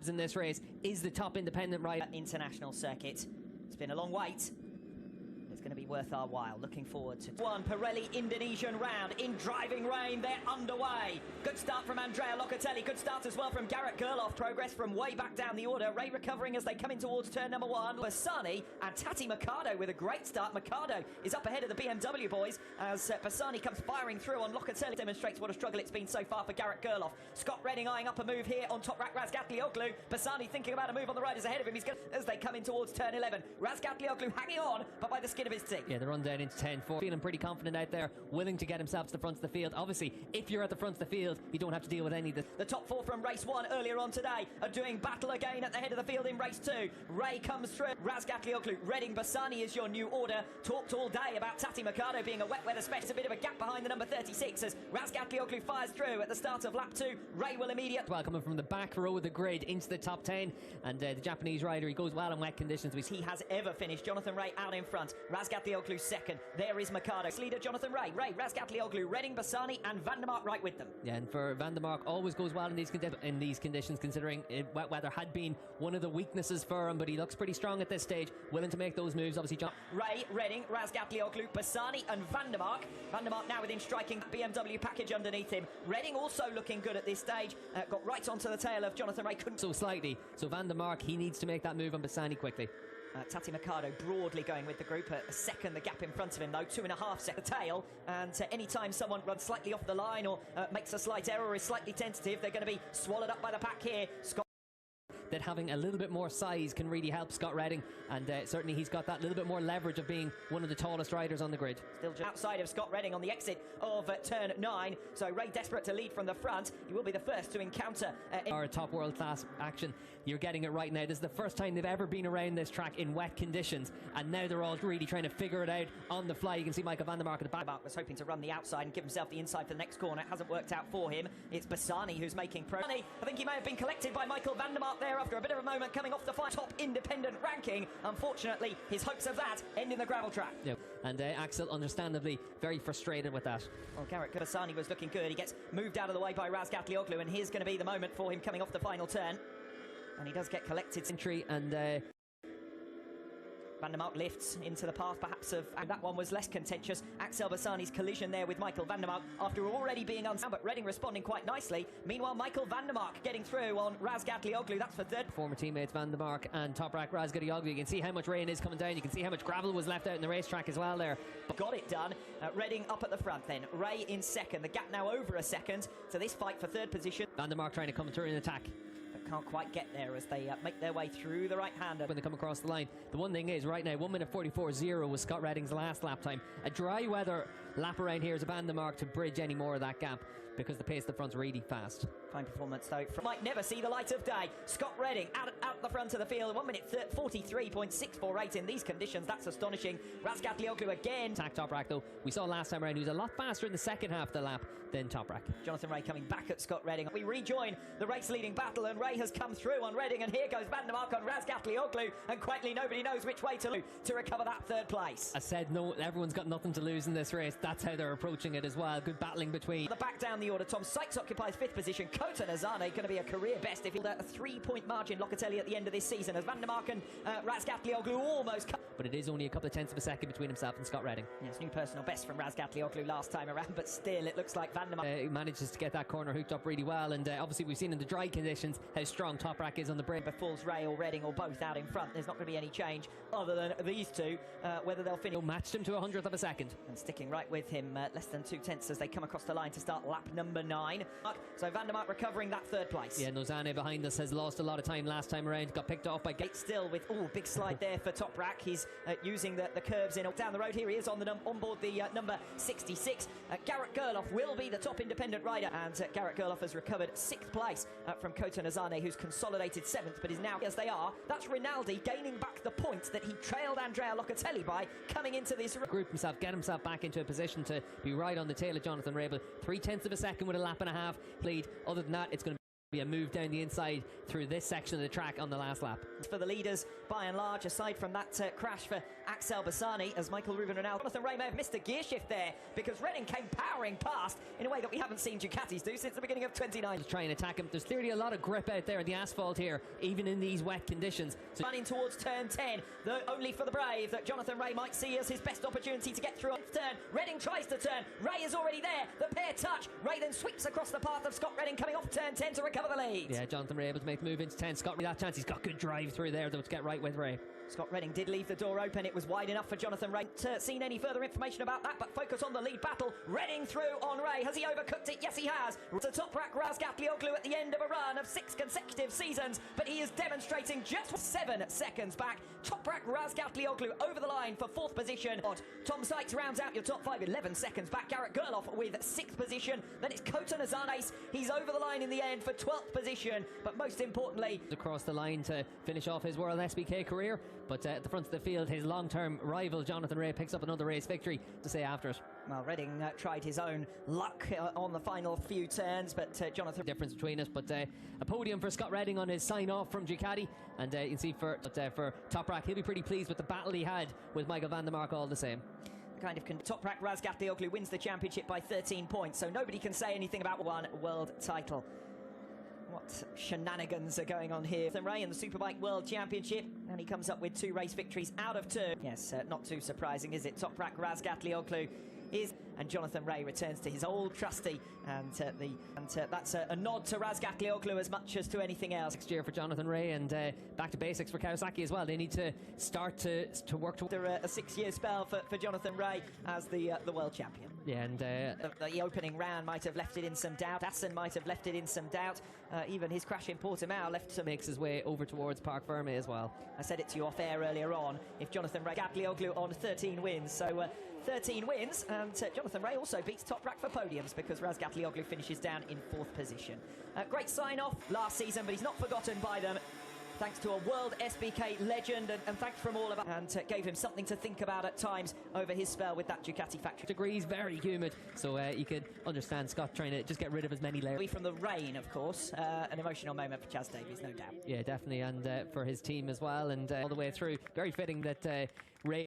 in this race is the top independent rider. International circuit. It's been a long wait. It's going to be worth our while. Looking forward to one Pirelli Indonesian round in driving rain. They're underway. Good start from Andrea Locatelli. Good start as well from Garrett Gerloff. Progress from way back down the order. Ray recovering as they come in towards turn number 1. Bassani and Tati Mercado with a great start. Mercado is up ahead of the BMW boys as Bassani comes firing through on Locatelli. Demonstrates what a struggle it's been so far for Garrett Gerloff. Scott Redding eyeing up a move here on top rack. Razgatlioglu. Bassani thinking about a move on the riders ahead of him. He's going as they come in towards turn 11. Razgatlioglu hanging on, but by the skin of his teeth. Yeah, the run down into 10-4. Feeling pretty confident out there, willing to get himself to the front of the field. Obviously, if you're at the front of the field, you don't have to deal with any of this. The top 4 from race 1 earlier on today are doing battle again at the head of the field in race 2. Ray comes through. Razgatlioglu, Redding, Bassani is your new order. Talked all day about Tati Mercado being a wet weather specialist. A bit of a gap behind the number 36 as Razgatlioglu fires through at the start of lap 2. Ray will immediately... Well, coming from the back row of the grid into the top 10. And the Japanese rider, he goes well in wet conditions. He has ever finished. Jonathan Ray out in front. Razgatlioglu second. There is Mercado. Leader Jonathan Ray. Razgatlioglu, Redding, Bassani and Van der Mark right with them. Yeah, and for Van der Mark, always goes well in these conditions, considering wet weather had been one of the weaknesses for him, but he looks pretty strong at this stage, willing to make those moves. Obviously, John Ray, Redding, Razgatlioglu, Bassani and Van der Mark. Van der Mark now within striking BMW package underneath him. Redding also looking good at this stage. Got right onto the tail of Jonathan Ray. So slightly. So Van der Mark, he needs to make that move on Bassani quickly. Tati Mercado broadly going with the group. A second the gap in front of him though, 2.5 seconds tail, and anytime someone runs slightly off the line or makes a slight error or is slightly tentative, they're going to be swallowed up by the pack here. Scott that having a little bit more size can really help Scott Redding, and certainly he's got that little bit more leverage of being one of the tallest riders on the grid. Still just outside of Scott Redding on the exit of turn 9, so Ray desperate to lead from the front. He will be the first to encounter our top world-class action. You're getting it right now. This is the first time they've ever been around this track in wet conditions, and now they're all really trying to figure it out on the fly. You can see Michael Van der Mark at the back. Was hoping to run the outside and give himself the inside for the next corner. It hasn't worked out for him. It's Bassani who's making progress. I think he may have been collected by Michael Van der Mark there after a bit of a moment coming off the top independent ranking. Unfortunately, his hopes of that end in the gravel track. Yeah, and Axel, understandably, very frustrated with that. Well, Garrett Bassani was looking good. He gets moved out of the way by Razgatlioglu, and here's going to be the moment for him coming off the final turn. And he does get collected. Entry and Van der Mark lifts into the path perhaps of, and that one was less contentious. Axel Bassani's collision there with Michael Van der Mark after already being unsound, but Redding responding quite nicely. Meanwhile, Michael Van der Mark getting through on Razgatlioglu. That's for third. Former teammates Van der Mark and Toprak Razgatlioglu. You can see how much rain is coming down. You can see how much gravel was left out in the racetrack as well there. But got it done. Redding up at the front then. Ray in second. The gap now over a second to this fight for third position. Van der Mark trying to come through in attack. Can't quite get there as they make their way through the right-hander. When they come across the line, the one thing is right now 1:44.0 was Scott Redding's last lap time. A dry weather lap around here is a Van der Mark to bridge any more of that gap because the pace of the front's really fast. Fine performance though. Might never see the light of day. Scott Redding out the front of the field. 1:43.648 in these conditions. That's astonishing. Razgatlioglu again. Attack Toprak though. We saw last time around he was a lot faster in the second half of the lap than Toprak. Jonathan Ray coming back at Scott Redding. We rejoin the race leading battle, and Ray has come through on Redding, and here goes Van der Mark on Razgatlioglu, and quietly nobody knows which way to recover that third place. I said no, everyone's got nothing to lose in this race. That's how they're approaching it as well. Good battling between. The back down the order. Tom Sykes occupies 5th position. Kota Nazane going to be a career best if he'll a 3-point margin. Locatelli at the end of this season as Van der Mark and Razgatlioglu almost. But it is only a couple of tenths of a second between himself and Scott Redding. Yes, new personal best from Razgatlioglu last time around, but still it looks like Van der Mark he manages to get that corner hooked up really well, and obviously we've seen in the dry conditions how strong Toprak is on the brake. Falls Ray or Redding or both out in front. There's not going to be any change other than these two, whether they'll finish. Matched him to 100th of a second. And sticking right with him, less than 2 tenths as they come across the line to start lap number 9. So Van der Mark recovering that third place. Yeah, Nazane behind us has lost a lot of time last time around. Got picked off by Gate still with, big slide there for Toprak. He's using the curves in down the road. Here he is on board the number 66. Garrett Gerloff will be the top independent rider, and Garrett Gerloff has recovered 6th place from Kota Nazane, who's consolidated 7th, but is now, as they are, that's Rinaldi gaining back the points that he trailed Andrea Locatelli by coming into this group himself, get himself back into a position to be right on the tail of Jonathan Ray. 3/10 of a second with a lap and a half played. Other than that, it's going to Be a move down the inside through this section of the track on the last lap. For the leaders, by and large, aside from that crash for Axel Bassani, as Michael Ruben Ronaldo. Jonathan Rea may have missed a gear shift there because Redding came powering past in a way that we haven't seen Ducatis do since the beginning of 29. Just try and attack him. There's clearly a lot of grip out there in the asphalt here, even in these wet conditions. So running towards turn 10, only for the brave that Jonathan Rea might see as his best opportunity to get through on turn. Redding tries to turn. Rea is already there. The pair touch. Rea then sweeps across the path of Scott Redding coming off turn 10 to recover the lead. Yeah, Jonathan Rea able to make the move into 10. Scott Rea that chance. He's got good drive through there though to get right with Rea. Scott Redding did leave the door open. It was wide enough for Jonathan Rea. Seen any further information about that, but focus on the lead battle. Redding through on Rea. Has he overcooked it? Yes, he has. To Toprak Razgatlioglu at the end of a run of 6 consecutive seasons, but he is demonstrating just 7 seconds back. Toprak Razgatlioglu over the line for 4th position. Tom Sykes rounds out your top 5, 11 seconds back. Garrett Gerloff with 6th position. Then it's Kota Nazanes. He's over the line in the end for 12th position, but most importantly, across the line to finish off his World Wsbk career. But at the front of the field, his long-term rival Jonathan Rea picks up another race victory to say after it. Well, Redding tried his own luck on the final few turns, but Jonathan... Difference between us, but a podium for Scott Redding on his sign-off from Ducati. And you can see for Toprak, he'll be pretty pleased with the battle he had with Michael van der Mark all the same. Toprak Razgatlioglu wins the championship by 13 points, so nobody can say anything about one world title. What shenanigans are going on here? Rea in the Superbike World Championship, and he comes up with 2 race victories out of 2. Yes, not too surprising, is it? Toprak Razgatlioglu is, and Jonathan Rea returns to his old trusty, and that's a nod to Razgatlioglu as much as to anything else. Next year for Jonathan Rea, and back to basics for Kawasaki as well. They need to start to work towards a 6-year spell for Jonathan Rea as the world champion. Yeah, and the opening round might have left it in some doubt. Assen might have left it in some doubt. Even his crash in Portimao left some... Makes his way over towards Parc Ferme as well. I said it to you off air earlier on. If Jonathan Razgatlioglu on 13 wins, so 13 wins, and Jonathan Rea also beats Toprak for podiums because Razgatlioglu finishes down in 4th position. Great sign-off last season, but he's not forgotten by them. Thanks to a World Wsbk legend, and thanks from all of us, and gave him something to think about at times over his spell with that Ducati factory. Degrees, very humid, so you could understand Scott trying to just get rid of as many layers. Away from the rain, of course, an emotional moment for Chaz Davies, no doubt. Yeah, definitely, and for his team as well, and all the way through. Very fitting that Rea